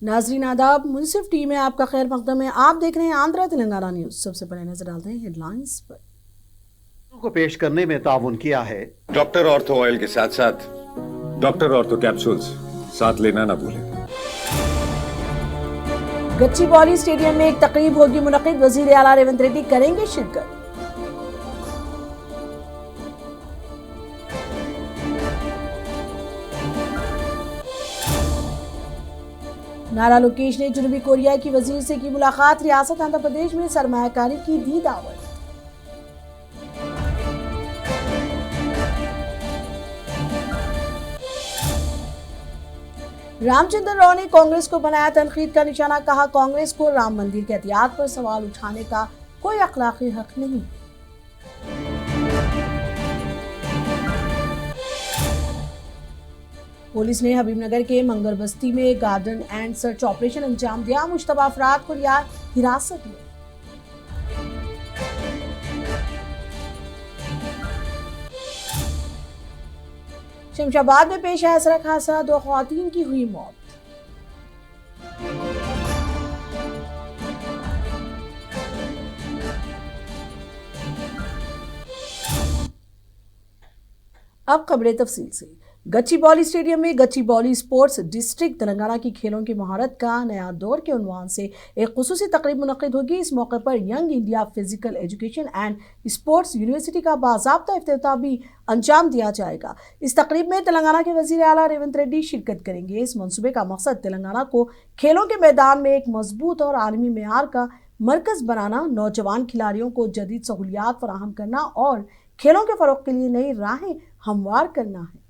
नाजरीन आदाब, मुनसिफ टी में आपका खैर मकदम है। आप देख रहे हैं आंध्रा तेलंगाना न्यूज। सबसे पहले नजर डालते हैं हेडलाइंस पर। को पेश करने में ताउन किया है डॉक्टर ऑर्थो ऑयल के साथ साथ डॉक्टर ऑर्थो कैप्सूल्स साथ लेना ना भूलें। गच्चीबौली स्टेडियम में एक तकरीब होगी मुनक्किद, वजीर आला रेवंत रेड्डी करेंगे शिरकत। नारा लोकेश ने जनूबी कोरिया की वजीर से की मुलाकात, रियासत आंध्र प्रदेश में सरमायाकारी की दी दावत। रामचंद्र राव ने कांग्रेस को बनाया तनकीद का निशाना, कहा कांग्रेस को राम मंदिर के एहतियात पर सवाल उठाने का कोई अखलाकी हक नहीं। पुलिस ने हबीबनगर के मंगर बस्ती में गार्डन एंड सर्च ऑपरेशन अंजाम दिया, मुश्तबा अफराद को लिया हिरासत में। शमशाबाद में पेश आया सड़क हादसा, 2 खवातीन की हुई मौत। अब खबरें तफसील से। गच्चीबौली स्टेडियम में गच्चीबौली स्पोर्ट्स डिस्ट्रिक्ट तेलंगाना की खेलों की महारत का नया दौर के उन्वान से एक खुसूसी तकरीब मुनक्किद होगी। इस मौके पर young India physical education and sports university का बाज़ाब्ता इफ्तिताह भी अंजाम दिया जाएगा। इस तकरीब में तेलंगाना के वजीर आला रेवंत रेड्डी शिरकत करेंगे। इस मंसूबे का मकसद तेलंगाना को खेलों के मैदान में एक मजबूत और आलमी मेयार का मरकज बनाना, नौजवान खिलाड़ियों को जदीद सहूलियात फराहम करना और खेलों के फरोग के लिए नई राहें हमवार करना है।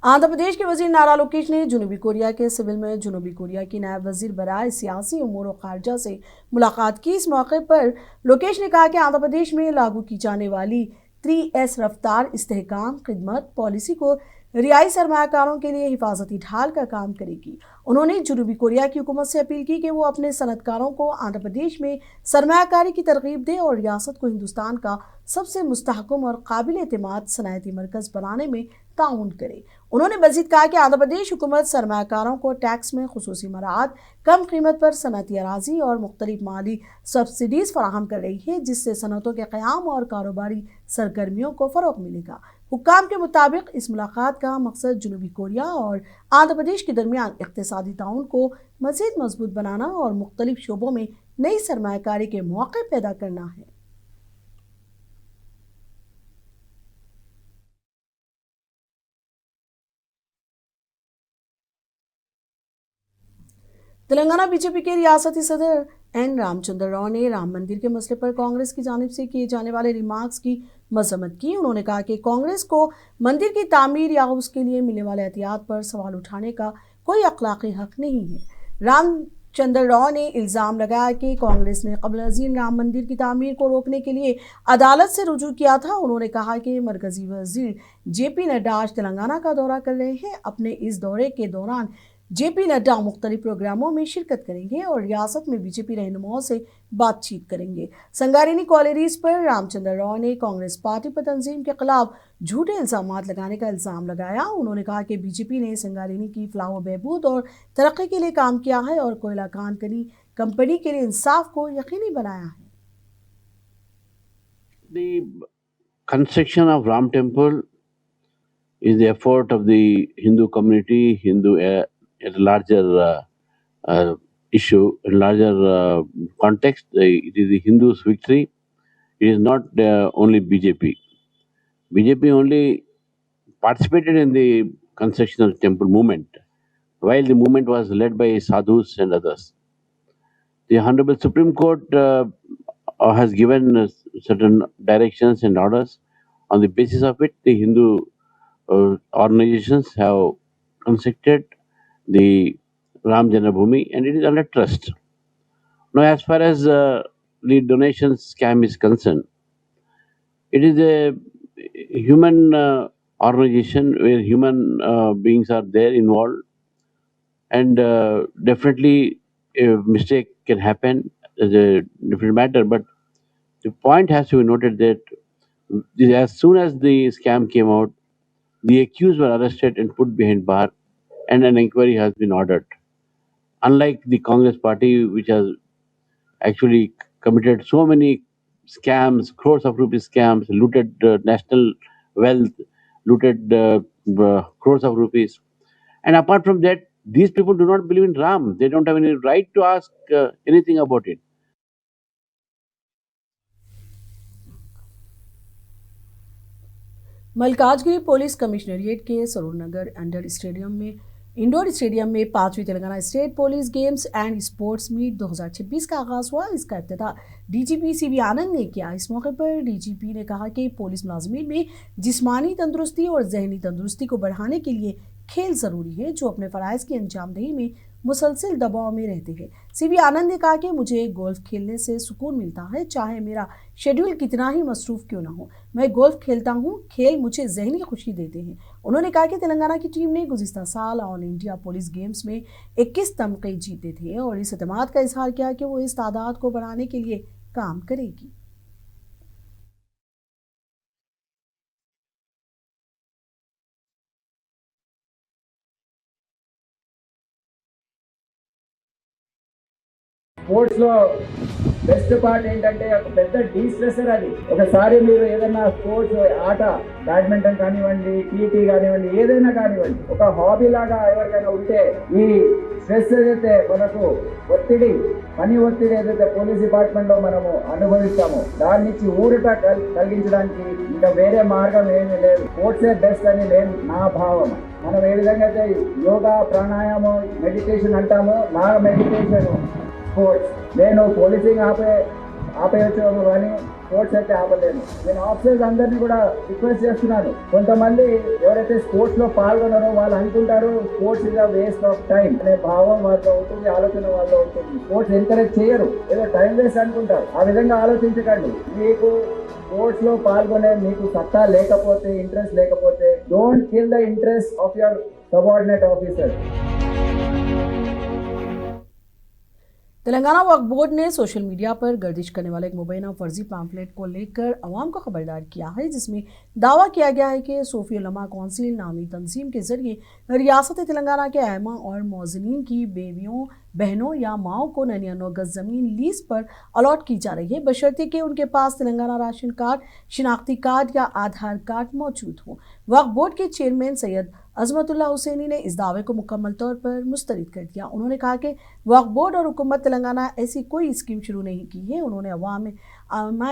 आंध्र प्रदेश के वजीर नारा लोकेश ने जनूबी कोरिया के सिविल में जनूबी कोरिया की नायब वजीर बराए सियासी उमूर और खारजा से मुलाकात की। इस मौके पर लोकेश ने कहा कि आंध्र प्रदेश में लागू की जाने वाली 3S रफ्तार इस्तेहकाम खिदमत पॉलिसी को रियाई सरमायाकारों के लिए हिफाजती ढाल का काम करेगी। उन्होंने जनूबी कोरिया की हुकूमत से अपील की कि वो अपने सनतकारों को आंध्र प्रदेश में सरमायाकारी की तरगीब दे और रियासत को हिंदुस्तान का सबसे मुस्तहकम और काबिल एतमाद सनअती मरकज बनाने में ताउन करे। उन्होंने मजीद कहा कि आंध्र प्रदेश हुकूमत सरमायाकारों को टैक्स में खुसूसी मराहत, कम कीमत पर सनअती अराजी और मुख्तलिफ माली सब्सिडीज फराहम कर रही है, जिससे सनतों के क़याम और कारोबारी सरगर्मियों को फ़रोग़ मिलेगा। हुक्काम के मुताबिक इस मुलाकात का मकसद जनूबी कोरिया और आंध्र प्रदेश के दरमियान इक़्तिसादी ताउन को मज़ीद मजबूत बनाना और मुख्तलिफ शोबों में नई सरमायाकारी के मौके पैदा करना है। तेलंगाना बीजेपी के रियासती सदर एन रामचंद्र राव ने राम मंदिर के मसले पर कांग्रेस की जानिब से किए जाने वाले रिमार्क्स की मजम्मत की। उन्होंने कहा कि कांग्रेस को मंदिर की तामीर या उसके लिए मिलने वाले एहतियात पर सवाल उठाने का कोई अखलाकी हक नहीं है। रामचंद्र राव ने इल्ज़ाम लगाया कि कांग्रेस ने क़ब्ल अज़ीम राम मंदिर की तामीर को रोकने के लिए अदालत से रुजू किया था। उन्होंने कहा कि मरकज़ी वज़ीर JP नड्डा आज तेलंगाना का दौरा कर रहे हैं। अपने इस दौरे के दौरान JP नड्डा मुख्तलिफ प्रोग्रामों में शिरकत करेंगे और रियासत में बीजेपी रहनुमाओं से बातचीत करेंगे। संगारेनी कॉलेरीज पर रामचंद्र राव ने कांग्रेस पार्टी पर तंजीम के खिलाफ झूठे इल्ज़ामात लगाने का इल्ज़ाम लगाया। उन्होंने कहा कि बीजेपी ने संगारेनी की फलाह व बहबूद और तरक्की के लिए काम किया है और कोयला कान कंपनी के लिए इंसाफ को यकीनी बनाया है। The construction of Ram Temple is the effort of the Hindu community, at a larger issue, a larger context. It is the Hindus' victory. It is not only BJP. BJP only participated in the construction of the temple movement, while the movement was led by sadhus and others. The Honorable Supreme Court has given certain directions and orders. On the basis of it, the Hindu organizations have constructed the Ram Janmabhoomi, and it is under trust. Now, as far as the donation scam is concerned, it is a human organization where human beings are there involved, and definitely a mistake can happen as a different matter, but the point has to be noted that as soon as the scam came out, the accused were arrested and put behind bar, and an inquiry has been ordered. Unlike the Congress party, which has actually committed so many scams, crores of rupees scams, looted national wealth, looted crores of rupees. And apart from that, these people do not believe in Ram. They don't have any right to ask anything about it. Malkajgiri police commissionerate के Saroornagar indoor stadium में 5वीं Telangana state police games and sports meet 2026 का आगाज हुआ। इसका इफ्तिताह DGP CV आनंद ने किया। इस मौके पर डीजीपी ने कहा कि पुलिस मुलाजमीन में जिस्मानी तंदुरुस्ती और जहनी तंदुरुस्ती को बढ़ाने के लिए खेल ज़रूरी है, जो अपने फ़राइज़ की अंजामदही में मुसलसल दबाव में रहते हैं। सीवी आनंद ने कहा कि मुझे गोल्फ खेलने से सुकून मिलता है, चाहे मेरा शेड्यूल कितना ही मसरूफ़ क्यों ना हो, मैं गोल्फ खेलता हूँ। खेल मुझे जहनी खुशी देते हैं। उन्होंने कहा कि तेलंगाना की टीम ने गुज़िश्ता साल ऑल इंडिया पुलिस गेम्स में 21 तमगे जीते थे और इस एतमाद का इजहार किया कि वो इस तादाद को बढ़ाने के लिए काम करेगी। స్పోర్ట్స్ లో బెస్ట్ పార్ట్ ఏంటంటే ఒక పెద్ద డీస్ట్రెసర్ అది. ఒకసారి మీరు ఏదైనా స్పోర్ట్స్ ఆట, బ్యాడ్మింటన్ కానివ్వండి, టీటీ కానివ్వండి, ఏదైనా కానివ్వండి, ఒక హాబీ లాగా ఎవరికైనా ఉంటే ఈ స్ట్రెస్ ఏదైతే మనకు ఒత్తిడి, పని ఒత్తిడి ఏదైతే పోలీస్ డిపార్ట్మెంట్ లో మనము అనుభవిస్తామో దాని నుంచి ఊరట కలిగించడానికి ఇంకా వేరే మార్గం ఏమీ లేదు. స్పోర్ట్సే బెస్ట్ అని నా భావం. మనం ఏ విధంగా అయితే యోగా, ప్రాణాయామం, మెడిటేషన్ అంటామో, నా మెడిటేషన్ స్పోర్ట్స్. నేను పోలీసింగ్ ఆపేయచ్చు కానీ స్పోర్ట్స్ అయితే ఆపలేను. నేను ఆఫీసర్స్ అందరినీ కూడా రిక్వెస్ట్ చేస్తున్నాను. కొంతమంది ఎవరైతే స్పోర్ట్స్ లో పాల్గొన్నారో వాళ్ళు అనుకుంటారు sports is a waste of time అనే భావం వాళ్ళతో ఉంటుంది, ఆలోచన వాళ్ళతో ఉంటుంది. స్పోర్ట్స్ ఎంకరేజ్ చేయరు, ఏదో టైం వేస్ట్ అనుకుంటారు. ఆ విధంగా ఆలోచించకండి. మీకు స్పోర్ట్స్ లో పాల్గొనే మీకు సత్తా లేకపోతే, ఇంట్రెస్ట్ లేకపోతే, don't kill the interest of your subordinate officer. Telangana Waqf board ने सोशल मीडिया पर गर्दिश करने वाले एक मुबैना फर्जी पैम्फलेट को लेकर अवाम को खबरदार किया है, जिसमें दावा किया गया है कि सूफी उलमा कौंसिल नामी तंजीम के जरिए रियासत तेलंगाना के अइम्मा और मौज़नीन की बेवियों, बहनों या माओं को 99 गज ज़मीन लीज पर अलॉट की जा रही है, बशर्ते कि उनके पास तेलंगाना राशन कार्ड, शिनाख्ती कार्ड या आधार कार्ड मौजूद हो। वक्फ बोर्ड के चेयरमैन सैयद अजमतुल्लाह हुसैनी ने इस दावे को मुकम्मल तौर पर मुस्तरद कर दिया। उन्होंने कहा कि वक्फ बोर्ड और हुकूमत तेलंगाना ऐसी कोई स्कीम शुरू नहीं की है। उन्होंने अवाम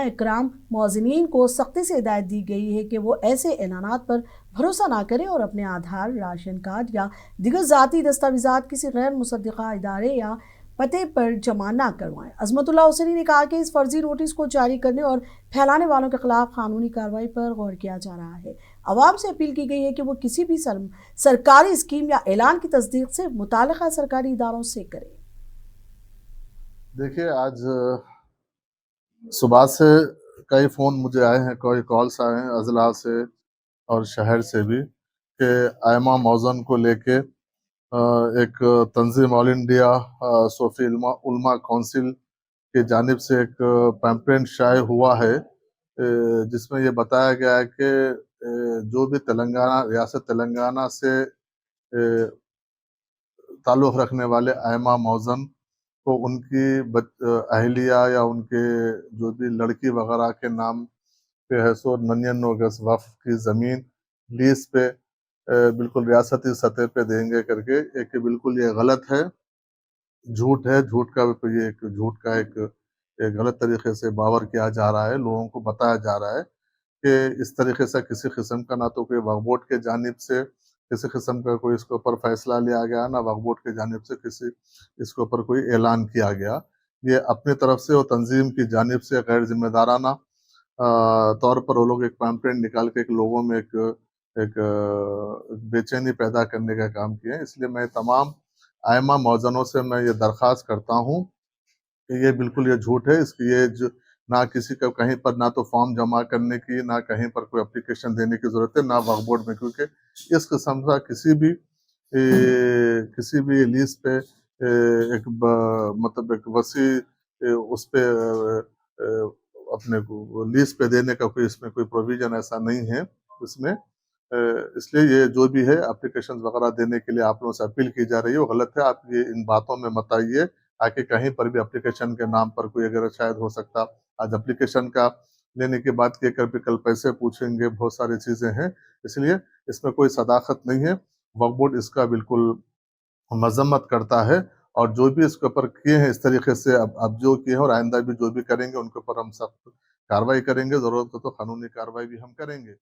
इकराम मौज़नीन को सख्ती से हिदायत दी गई है कि वो ऐसे ऐलानात पर भरोसा ना करें और अपने आधार, राशन कार्ड या दिगर ज़ाती दस्तावेज़ात किसी गैर मुसद्दिक़ा इदारे या पते पर जमा ना करवाएं। अजमतुल्लाह हुसैनी ने कहा कि इस फर्जी नोटिस को जारी करने और फैलाने वालों के खिलाफ कानूनी कार्रवाई पर गौर किया जा रहा है। आवाम से अपील की गई है कि वो किसी भी सरकारी स्कीम या ऐलान की तस्दीक सिर्फ मुताल्लिक़ा सरकारी इदारों से करें। देखिए, आज सुबह से कई फ़ोन मुझे आए हैं, कई कॉल्स आए हैं अजला से और शहर से भी कि आयमा मौज़न को लेके एक तंजीम ऑल इंडिया सूफी उलमा काउंसिल की जानिब से एक पैम्पलेट शाये हुआ है, जिसमें ये बताया गया है कि जो भी रियासत तेलंगाना से ताल्लुक़ रखने वाले आयमा मौज़न को उनकी अहलिया या उनके जो भी लड़की वगैरह के नाम पे है सो 99 गज वक्फ की ज़मीन लीज पे बिल्कुल रियासती सतह पे देंगे करके एक बिल्कुल ये गलत है, झूठ है। झूठ का ये एक गलत तरीके से बावर किया जा रहा है, लोगों को बताया जा रहा है कि इस तरीके से किसी किस्म का ना तो कोई वक्फ बोर्ड के जानिब से किसी किस्म का कोई इसके ऊपर फैसला लिया गया, ना वक्फ बोर्ड के जानिब से किसी इसके ऊपर कोई ऐलान किया गया। ये अपनी तरफ से और तंजीम की जानिब से गैर जिम्मेदाराना तौर पर वो लोग एक पैम्पलेट निकाल के एक लोगों में एक बेचैनी पैदा करने का काम किया है। इसलिए मैं तमाम आयमा मौज़नों से मैं ये दरख्वास्त करता हूँ कि ये बिल्कुल ये झूठ है। इसकी ये ना किसी का कहीं पर ना तो फॉर्म जमा करने की, ना कहीं पर कोई एप्लीकेशन देने की ज़रूरत है, ना वक्फ बोर्ड में, क्योंकि इस किस्म का किसी भी लीज पे मतलब एक वसी उस पे अपने को लीज पे देने का कोई इसमें कोई प्रोविजन ऐसा नहीं है इसमें। इसलिए ये जो भी है एप्लीकेशन वगैरह देने के लिए आप लोगों से अपील की जा रही है वो गलत है। आप ये इन बातों में मत आइए, आके कहीं पर भी एप्लीकेशन के नाम पर कोई अगर शायद हो सकता आज एप्लीकेशन का लेने के बाद के कर भी कल पैसे पूछेंगे, बहुत सारी चीजें हैं, इसलिए इसमें कोई सदाकत नहीं है। वक्फ बोर्ड इसका बिल्कुल मजम्मत करता है और जो भी इसके ऊपर किए हैं इस तरीके से अब जो किए हैं और आइंदा भी जो भी करेंगे उनके ऊपर हम सख्त कार्रवाई करेंगे, जरूरत हो तो कानूनी कार्रवाई भी हम करेंगे।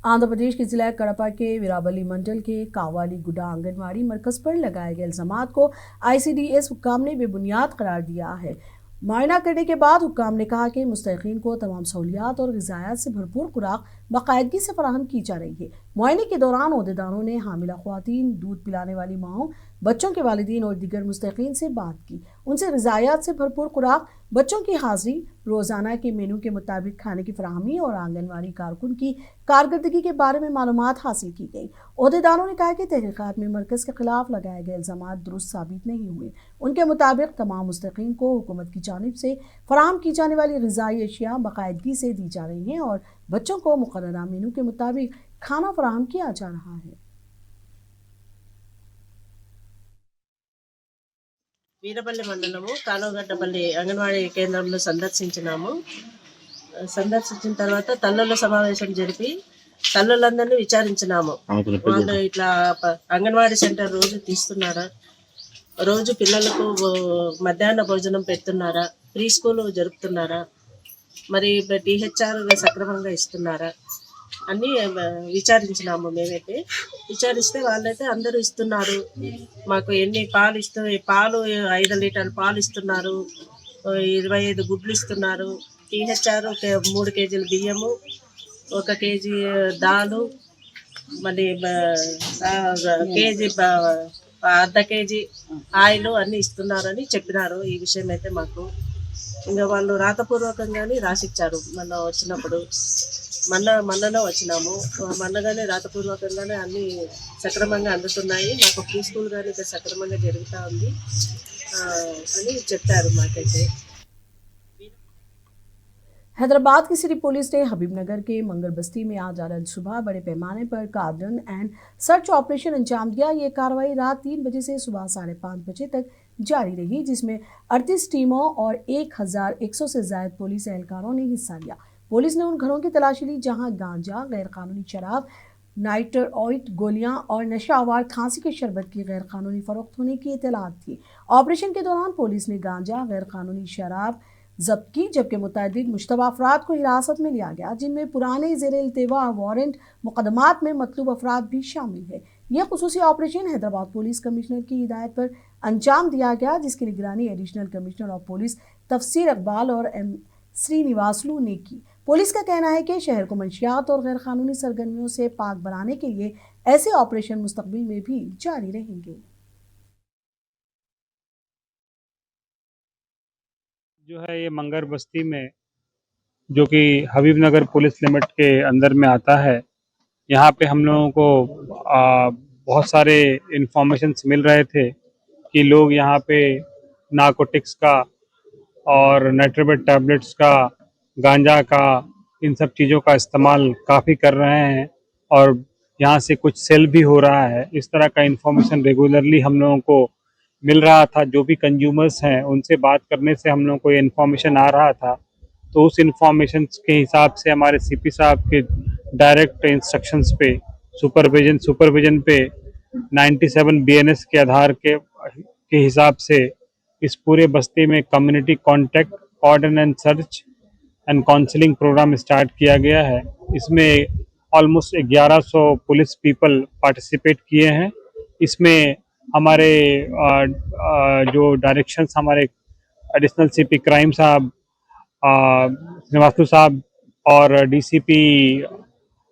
आंध्र प्रदेश के जिला कड़पा के वीरावली मंडल के कावाली गुडा आंगनवाड़ी मरकज पर लगाए गए इल्जामात को ICDS हुक्काम ने बेबुनियाद करार दिया है। मुआयना करने के बाद हुक्काम ने कहा कि मुस्तहिकीन को तमाम सहूलियात और ग़िज़ायात से भरपूर खुराक बाकायदगी से फराहम की जा रही है। मुआयने के दौरान ओहदेदारों ने हामिला ख़वातीन, दूध पिलाने वाली माओं, बच्चों के वालिदीन और दीगर मुस्तहिकीन से बात की, उनसे ग़िज़ायात से भरपूर खुराक, बच्चों की हाज़िरी, रोज़ाना के मेनू के मुताबिक खाने की फराहमी और आंगनवाड़ी कारकुन की कारकर्दगी के बारे में मालूमात हासिल की गई। ओहदेदारों ने कहा कि तहकीकात में मरकज़ के खिलाफ लगाए गए इल्ज़ामात दुरुस्त साबित नहीं हुए। उनके मुताबिक तमाम मुस्तहिकीन को हुकूमत की जानिब से फराहम की जाने वाली ग़िज़ाई अशिया बाकायदगी से दी जा रही हैं और बच्चों को मुकर्ररा मेनू के मुताबिक खाना फराहम किया जा रहा है। వీరపల్లి మండలము కాలువగడ్డపల్లి అంగన్వాడీ కేంద్రంలో సందర్శించినాము. సందర్శించిన తర్వాత తల్లుల సమావేశం జరిపి తల్లులందరినీ విచారించినాము. వాళ్ళు ఇట్లా అంగన్వాడీ సెంటర్ రోజు తీస్తున్నారా, రోజు పిల్లలకు మధ్యాహ్న భోజనం పెడుతున్నారా, ప్రీ స్కూల్ జరుపుతున్నారా, మరి DHR సక్రమంగా ఇస్తున్నారా అన్నీ విచారించినాము. మేమైతే విచారిస్తే వాళ్ళైతే అందరూ ఇస్తున్నారు, మాకు ఎన్ని పాలు 5 లీటర్ల పాలు ఇస్తున్నారు, 25 గుడ్లు ఇస్తున్నారు, DHR 3 కేజీల బియ్యము, 1 కేజీ దాలు, మళ్ళీ కేజీ అర్ధ కేజీ ఆయిల్ అన్నీ ఇస్తున్నారని చెప్పినారు. ఈ విషయం అయితే మాకు ఇంకా వాళ్ళు రాతపూర్వకంగానే రాసిచ్చారు. మొన్ననే వచ్చినాము, మొన్నగానే రాతపూర్వకంగానే అన్నీ సక్రమంగా అందుతున్నాయి, మాకు ప్రీ స్కూల్ కానీ ఇక్కడ సక్రమంగా జరుగుతూ ఉంది అని చెప్పారు మాకైతే. हैदराबाद की सिटी पुलिस ने हबीबनगर के मंगल बस्ती में आज सुबह बड़े पैमाने पर कार्डन एंड सर्च ऑपरेशन अंजाम दिया। ये कार्रवाई रात 3 बजे से सुबह 5:30 बजे तक जारी रही, जिसमें 38 टीमों और 1100 से ज्यादा पुलिस एहलकारों ने हिस्सा लिया। पुलिस ने उन घरों की तलाशी ली जहां गांजा, गैर कानूनी शराब, नाइट्रोइड गोलियां और नशावार खांसी के शरबत की गैर कानूनी फरोख्त होने की इत्तलात थी। ऑपरेशन के दौरान पुलिस ने गांजा, गैर कानूनी शराब जब्त की, जबकि मुतअद्दिद मुश्तबा अफराद को हिरासत में लिया गया, जिनमें पुराने ज़ेर इल्तिवा वारंट मुकदमात में मतलूब अफराद भी शामिल है। यह खुसूसी ऑपरेशन हैदराबाद पुलिस कमिश्नर की हिदायत पर अंजाम दिया गया, जिसकी निगरानी एडिशनल कमिश्नर ऑफ पुलिस तफसीर इकबाल और M श्रीनिवासलू ने की। पुलिस का कहना है कि शहर को मंशियात और गैर कानूनी सरगर्मियों से पाक बनाने के लिए ऐसे ऑपरेशन मुस्तकबिल में भी जारी रहेंगे। जो है ये मंगर बस्ती में, जो कि हबीबनगर पुलिस लिमिट के अंदर में आता है, यहाँ पे हम लोगों को बहुत सारे इंफॉर्मेशंस मिल रहे थे कि लोग यहाँ पे नारकोटिक्स का और नाइट्रोबेट टैबलेट्स का, गांजा का, इन सब चीज़ों का इस्तेमाल काफ़ी कर रहे हैं और यहाँ से कुछ सेल भी हो रहा है। इस तरह का इंफॉर्मेशन रेगुलरली हम लोगों को मिल रहा था। जो भी कंज्यूमर्स हैं उनसे बात करने से हम लोगों को ये इन्फॉर्मेशन आ रहा था, तो उस इन्फॉर्मेशन के हिसाब से हमारे CP साहब के डायरेक्ट इंस्ट्रक्शंस पे सुपरविजन पे 97 BNS के आधार के हिसाब से इस पूरे बस्ती में कम्युनिटी कॉन्टैक्ट, ऑर्डन and search and counselling programme start किया गया है। इसमें ऑलमोस्ट 1100 पुलिस पीपल पार्टिसिपेट किए हैं। इसमें हमारे जो डायरेक्शंस हमारे एडिशनल CP क्राइम साहब, श्रीनिवासलू साहब और DCP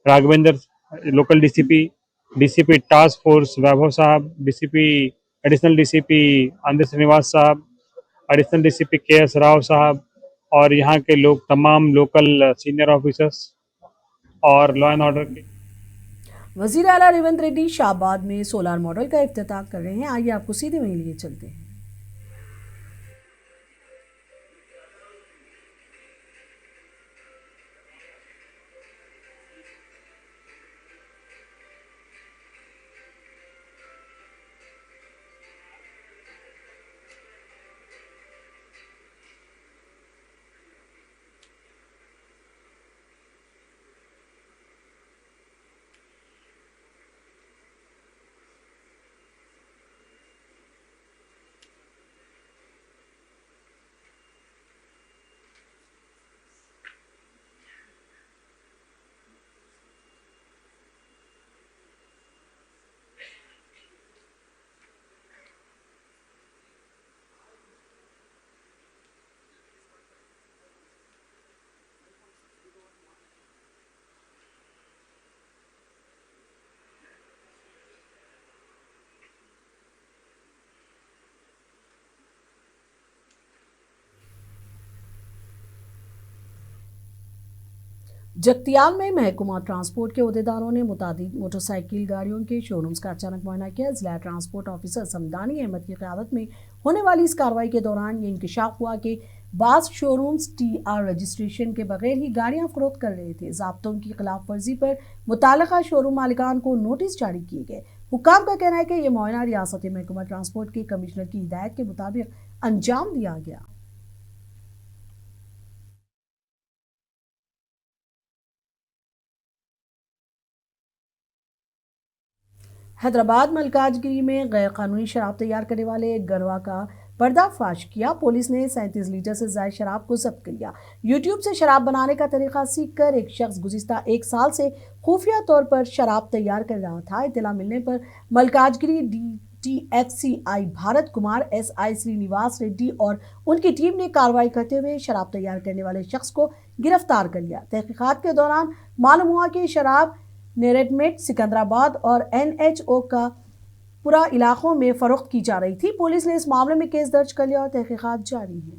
Raghavendra, local DCP task force Vaibhav साहब, एडिशनल DCP आंध्र श्रीनिवास साहब, एडिशनल DCP KS राव साहब और यहाँ के लोग, तमाम लोकल सीनियर ऑफिसर्स और लॉ एंड ऑर्डर के वजीर आला रेवंत रेड्डी शाहबाद में सोलार मॉडल का इफ्तिताह कर रहे हैं। आइए आपको सीधे वहीं लिए चलते हैं। जगतियाल में महकमा ट्रांसपोर्ट के अहदेदारों ने मुतादिद मोटरसाइकिल गाड़ियों के शोरूम्स का अचानक मुआयना किया। जिला ट्रांसपोर्ट ऑफिसर समदानी अहमद की क़यादत में होने वाली इस कार्रवाई के दौरान ये इंकशाफ हुआ कि बाज़ शोरूम्स TR रजिस्ट्रेशन के बगैर ही गाड़ियां फरोख्त कर रहे थे। ज़ाब्तों की खिलाफ वर्जी पर मुताल्लिका शोरूम मालिकान को नोटिस जारी किए गए। हुक्काम का कहना है कि यह मुआयना रियासती महकमा ट्रांसपोर्ट के कमिश्नर की हिदायत के मुताबिक अंजाम दिया गया। हैदराबाद मलकाजगिरी में गैर कानूनी शराब तैयार करने वाले एक गिरोह का पर्दाफाश किया। पुलिस ने 37 लीटर से ज्यादा शराब को जब्त कर लिया। यूट्यूब से शराब बनाने का तरीका सीखकर एक शख्स गुज़िश्ता 1 साल से खुफिया तौर पर शराब तैयार कर रहा था। इत्तला मिलने पर मलकाजगिरी DTFCI भारत कुमार SI श्रीनिवास रेड्डी और उनकी टीम ने कार्रवाई करते हुए शराब तैयार करने वाले शख्स को गिरफ्तार कर लिया। तहकीकात के दौरान मालूम हुआ कि शराब नेरेटमेट, सिकंदराबाद और NHO का पूरा इलाकों में फरोख्त की जा रही थी। पुलिस ने इस मामले में केस दर्ज कर लिया और तहकीकात जारी है।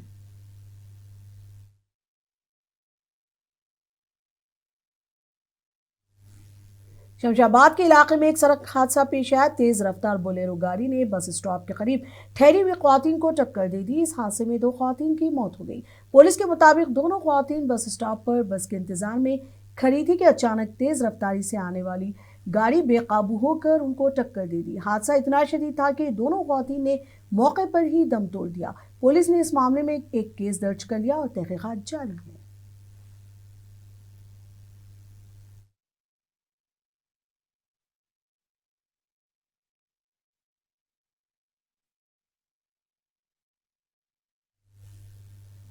शमशाबाद के इलाके में एक सड़क हादसा पेश आया। तेज रफ्तार बोलेरो गाड़ी ने बस स्टॉप के करीब ठहरी हुई ख्वातीन को टक्कर दे दी। इस हादसे में 2 ख्वातीन की मौत हो गई। पुलिस के मुताबिक दोनों ख्वातीन बस स्टॉप पर बस के इंतजार में खड़ी थी कि अचानक तेज रफ्तारी से आने वाली गाड़ी बेकाबू होकर उनको टक्कर दे दी। हादसा इतना शदीद था कि दोनों ख्वातीन ने मौके पर ही दम तोड़ दिया। पुलिस ने इस मामले में एक केस दर्ज कर लिया और तहकीकात जारी है।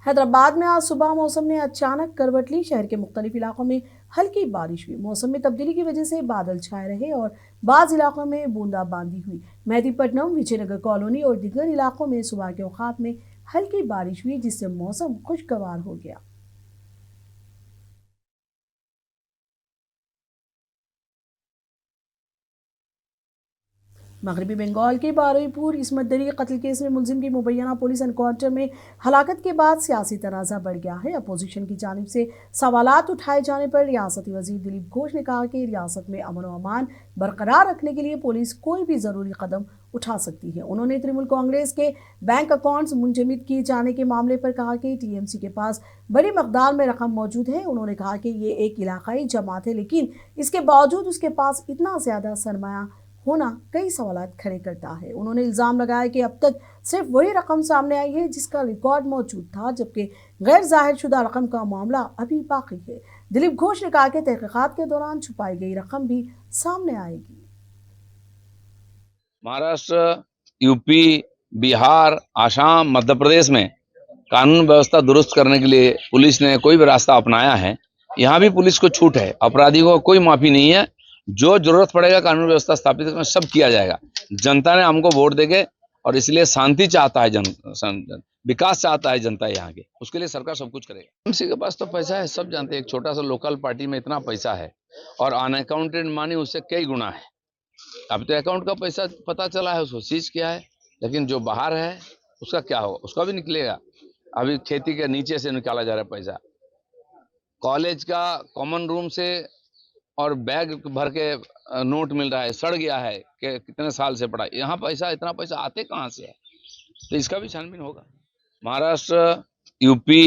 हैदराबाद में आज सुबह मौसम ने अचानक करवट ली। शहर के मुख्तलिफ इलाकों में हल्की बारिश हुई। मौसम में तब्दीली की वजह से बादल छाए रहे और बाज़ इलाकों में बूंदाबांदी हुई। मेहदीपट्टनम, विजयनगर कॉलोनी और दीगर इलाकों में सुबह के औकात में हल्की बारिश हुई, जिससे मौसम खुशगवार हो गया। मगरबी बंगाल के बारुईपुर इस्मत दरी कत्ल केस में मुलजिम की मुबैना पुलिस एनकाउंटर में हलाकत के बाद सियासी तनाज़ा बढ़ गया है। अपोजिशन की जानिब से सवालात उठाए जाने पर रियासती वजीर दिलीप घोष ने कहा कि रियासत में अमन व अमान बरकरार रखने के लिए पुलिस कोई भी ज़रूरी कदम उठा सकती है। उन्होंने तृणमूल कांग्रेस के बैंक अकाउंट्स मुंजमद किए जाने के मामले पर कहा कि TMC के पास बड़ी मकदार में रकम मौजूद है। उन्होंने कहा कि ये एक इलाकाई जमात है, लेकिन इसके बावजूद उसके पास इतना ज़्यादा सरमाया होना कई सवालात खड़े करता है। उन्होंने इल्ज़ाम लगाया कि अब तक सिर्फ वही रकम सामने आई है जिसका रिकॉर्ड मौजूद था, जबकि गैर जाहिर शुदा रकम का मामला अभी बाकी है। दिलीप घोष ने कहा कि तहकीकात के दौरान छुपाई गई रकम भी सामने आएगी। महाराष्ट्र, यूपी, बिहार, आसाम, मध्य प्रदेश में कानून व्यवस्था दुरुस्त करने के लिए पुलिस ने कोई भी रास्ता अपनाया है। यहाँ भी पुलिस को छूट है, अपराधियों को कोई माफी नहीं है। जो जरूरत पड़ेगा कानून व्यवस्था स्थापित करने सब किया जाएगा। जनता ने हमको वोट देके और इसलिए शांति चाहता है, विकास चाहता है जनता यहाँ के, उसके लिए सरकार सब कुछ करेगा। TMC के पास तो पैसा है, सब जानते हैं। एक छोटा सा लोकल पार्टी में इतना पैसा है और अनअकाउंटेड मनी उससे कई गुना है। अब तो अकाउंट का पैसा पता चला है, उसको सीज किया है, लेकिन जो बाहर है उसका क्या होगा, उसका भी निकलेगा। अभी खेती के नीचे से निकाला जा रहा है पैसा। कॉलेज का कॉमन रूम से और बैग भर के नोट मिल रहा है, सड़ गया है कि कितने साल से पड़ा। यहाँ पैसा, इतना पैसा आते कहाँ से है? तो इसका भी छानबीन होगा। महाराष्ट्र, यूपी,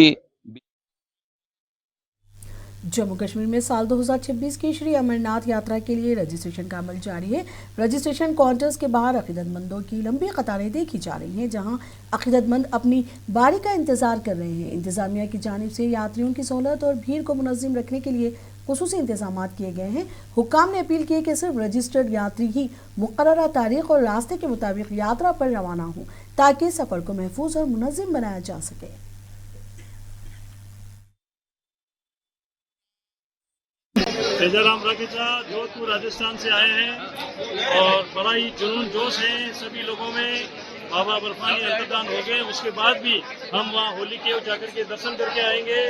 जम्मू कश्मीर में साल 2026 की श्री अमरनाथ यात्रा के लिए रजिस्ट्रेशन का अमल जारी है। रजिस्ट्रेशन काउंटर्स के बाहर अकीदतमंदों की लंबी कतारें देखी जा रही हैं, जहां अकीदतमंद अपनी बारी का इंतजार कर रहे हैं। इंतजामिया की जानिब से यात्रियों की सहूलत और भीड़ को मुनज़्ज़म रखने के लिए खुसूसी इंतजाम किए गए हैं। हुक्काम ने अपील की कि सिर्फ रजिस्टर्ड यात्री ही मुकर्ररा तारीख और रास्ते के मुताबिक यात्रा पर रवाना हों, ताकि सफ़र को महफूज और मुनज़्ज़म बनाया जा सके। तेजाराम राकेचा जोधपुर राजस्थान से आए हैं और बड़ा ही जुनून जोश है सभी लोगों में। बाबा बर्फानी अंतर्धान हो गए, उसके बाद भी हम वहाँ होली के जाकर के दर्शन करके आएंगे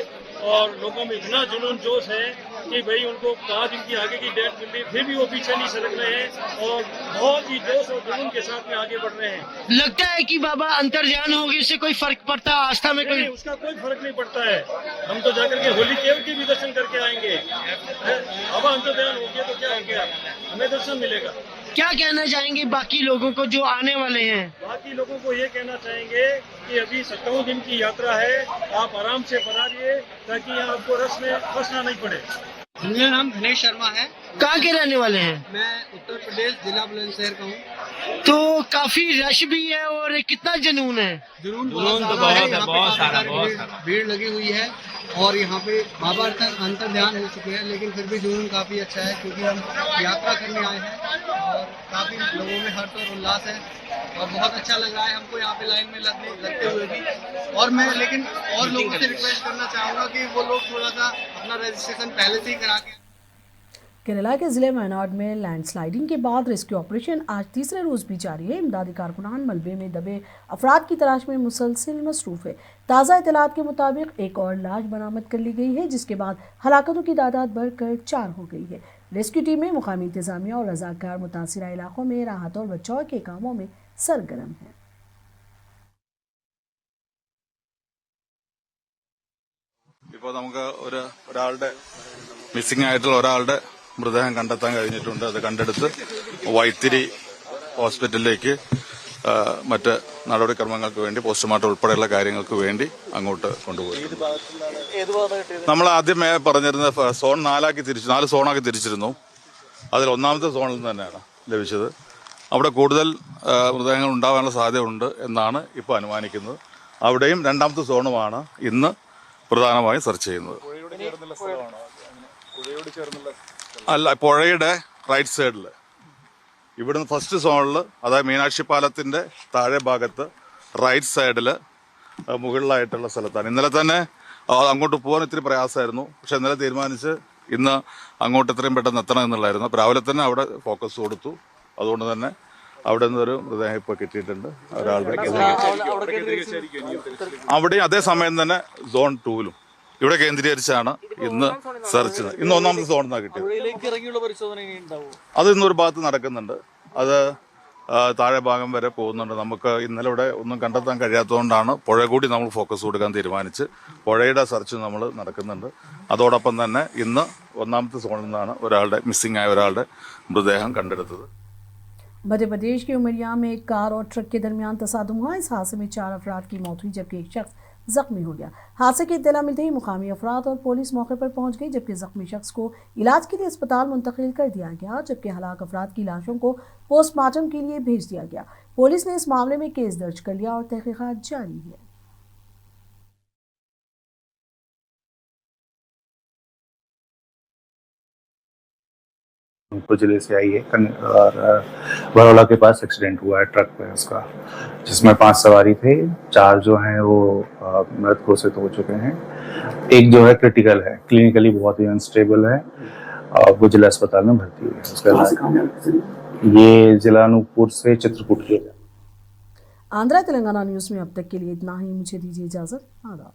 और लोगों में इतना जुनून जोश है कि भाई उनको 5 दिन की आगे की डेट मिल रही, फिर भी वो पीछे नहीं सरक रहे हैं और बहुत ही जोश और जुनून के साथ में आगे बढ़ रहे हैं। लगता है कि बाबा अंतर्ध्यान होगी, उससे कोई फर्क पड़ता है आस्था में? कोई उसका कोई फर्क नहीं पड़ता है। हम तो जाकर के होली केव के भी दर्शन करके आएंगे। बाबा अंतर्ध्यान हो गया तो क्या हो गया, हमें दर्शन मिलेगा। क्या कहना चाहेंगे बाकी लोगों को जो आने वाले हैं? बाकी लोगों को ये कहना चाहेंगे कि अभी 57 दिन की यात्रा है, आप आराम से पधारिए ताकि यहाँ आपको रस में फंसना नहीं पड़े। मेरा नाम धनेश शर्मा है। कहाँ के रहने वाले हैं? मैं उत्तर प्रदेश जिला बुलंदशहर का हूँ। तो काफी रश भी है और कितना जुनून है? जुनून तो बहुत सारा भीड़ लगी हुई है और यहाँ पे बाबा अंतर्ध्यान हो चुके हैं, लेकिन फिर भी जुनून काफी अच्छा है क्योंकि हम यात्रा करने आए हैं और काफी लोगों में हर्ष और उल्लास है और बहुत अच्छा लग रहा है हमको यहाँ पे लाइन में लगते हुए भी। और मैं लेकिन और लोगों से रिक्वेस्ट करना चाहूँगा कि वो लोग थोड़ा सा अपना रजिस्ट्रेशन पहले से ही करा के। केरला के जिले वायनाड में लैंडस्लाइडिंग के बाद रेस्क्यू ऑपरेशन आज तीसरे रोज भी जारी है। इमदादी कारकुनान मलबे में दबे अफराद की तलाश में मुसलसल मसरूफ है। ताज़ा इतलात के मुताबिक एक और लाश बरामद कर ली गई है, जिसके बाद हलाकतों की तादाद बढ़कर 4 हो गई है। रेस्क्यू टीमें मुकामी इंतजामिया और रजाकार मुतासिरा इलाकों में राहत और बचाव के कामों में सरगर्म हैं। ഇപ്പോൾ നമുക്ക് ഒരാളുടെ മിസ്സിംഗ് ആയിട്ടുള്ള ഒരാളുടെ മൃതദേഹം കണ്ടെത്താൻ കഴിഞ്ഞിട്ടുണ്ട്. അത് കണ്ടെടുത്ത് വൈത്തിരി ഹോസ്പിറ്റലിലേക്ക് മറ്റ് നടപടിക്രമങ്ങൾക്ക് വേണ്ടി പോസ്റ്റ്മോർട്ടം ഉൾപ്പെടെയുള്ള കാര്യങ്ങൾക്ക് വേണ്ടി അങ്ങോട്ട് കൊണ്ടുപോയി. നമ്മൾ ആദ്യമേ പറഞ്ഞിരുന്ന സോൺ 4 സോണാക്കി തിരിച്ചിരുന്നു. അതിൽ ഒന്നാമത്തെ സോണിൽ നിന്ന് തന്നെയാണ് ലഭിച്ചത്. അവിടെ കൂടുതൽ മൃതദേഹങ്ങൾ ഉണ്ടാകാനുള്ള സാധ്യതയുണ്ട് എന്നാണ് ഇപ്പോൾ അനുമാനിക്കുന്നത്. അവിടെയും രണ്ടാമത്തെ സോണുമാണ് ഇന്ന് പ്രധാനമായും സെർച്ച് ചെയ്യുന്നത്. അല്ല, പുഴയുടെ റൈറ്റ് സൈഡിൽ ഇവിടുന്ന് ഫസ്റ്റ് സോണിൽ, അതായത് മീനാക്ഷി പാലത്തിന്റെ താഴെ ഭാഗത്ത് റൈറ്റ് സൈഡിൽ മുകളിലായിട്ടുള്ള സ്ഥലത്താണ്. ഇന്നലെ തന്നെ അങ്ങോട്ട് പോകാൻ ഇത്തിരി പ്രയാസമായിരുന്നു. പക്ഷെ ഇന്നലെ തീരുമാനിച്ച് ഇന്ന് അങ്ങോട്ട് എത്രയും പെട്ടെന്ന് എത്തണം എന്നുള്ളായിരുന്നു. അപ്പോൾ രാവിലെ തന്നെ അവിടെ ഫോക്കസ് കൊടുത്തു. അതുകൊണ്ട് തന്നെ അവിടെ നിന്നൊരു മൃതദേഹം ഇപ്പോൾ കിട്ടിയിട്ടുണ്ട്. ഒരാളുടെ അവിടെ അതേസമയം തന്നെ സോൺ 2-ലും ഇവിടെ കേന്ദ്രീകരിച്ചാണ് ഇന്ന് സെർച്ച്. ഇന്ന് ഒന്നാമത്തെ സോണിൽ നിന്നാണ് കിട്ടിയത്. അത് ഇന്നൊരു ഭാഗത്ത് നടക്കുന്നുണ്ട്. അത് താഴെ ഭാഗം വരെ പോകുന്നുണ്ട്. നമുക്ക് ഇന്നലെ ഇവിടെ ഒന്നും കണ്ടെത്താൻ കഴിയാത്തതുകൊണ്ടാണ് പുഴ കൂടി നമ്മൾ ഫോക്കസ് കൊടുക്കാൻ തീരുമാനിച്ച് പുഴയുടെ സെർച്ച് നമ്മൾ നടക്കുന്നുണ്ട്. അതോടൊപ്പം തന്നെ ഇന്ന് ഒന്നാമത്തെ സോണിൽ നിന്നാണ് മിസ്സിംഗ് ആയ ഒരാളുടെ മൃതദേഹം കണ്ടെടുത്തത്. मध्य प्रदेश के उमरिया में एक कार और ट्रक के दरमियान तसादुम हुआ। इस हादसे में 4 अफराद की मौत हुई, जबकि एक शख्स जख्मी हो गया। हादसे की इत्तला मिलते ही मुकामी अफराद और पुलिस मौके पर पहुंच गई, जबकि जख्मी शख्स को इलाज के लिए अस्पताल मुंतकिल कर दिया गया, जबकि हलाक अफराद की लाशों को पोस्टमार्टम के लिए भेज दिया गया। पुलिस ने इस मामले में केस दर्ज कर लिया और तहकीकात जारी है। तो जिले से आई है और बड़ौला के पास एक्सीडेंट हुआ है ट्रक में उसका, जिसमें 5 सवारी थे। 4 जो हैं वो मृत घोषित हो चुके हैं। एक जो है क्रिटिकल है, क्लिनिकली बहुत ही अनस्टेबल है और वो जिला अस्पताल में भर्ती हुई है। उसका ये जिला अनूपपुर से चित्रकूट के। आंध्रा तेलंगाना न्यूज़ में अब तक के लिए इतना ही। मुझे दीजिए इजाज़त। आदाब।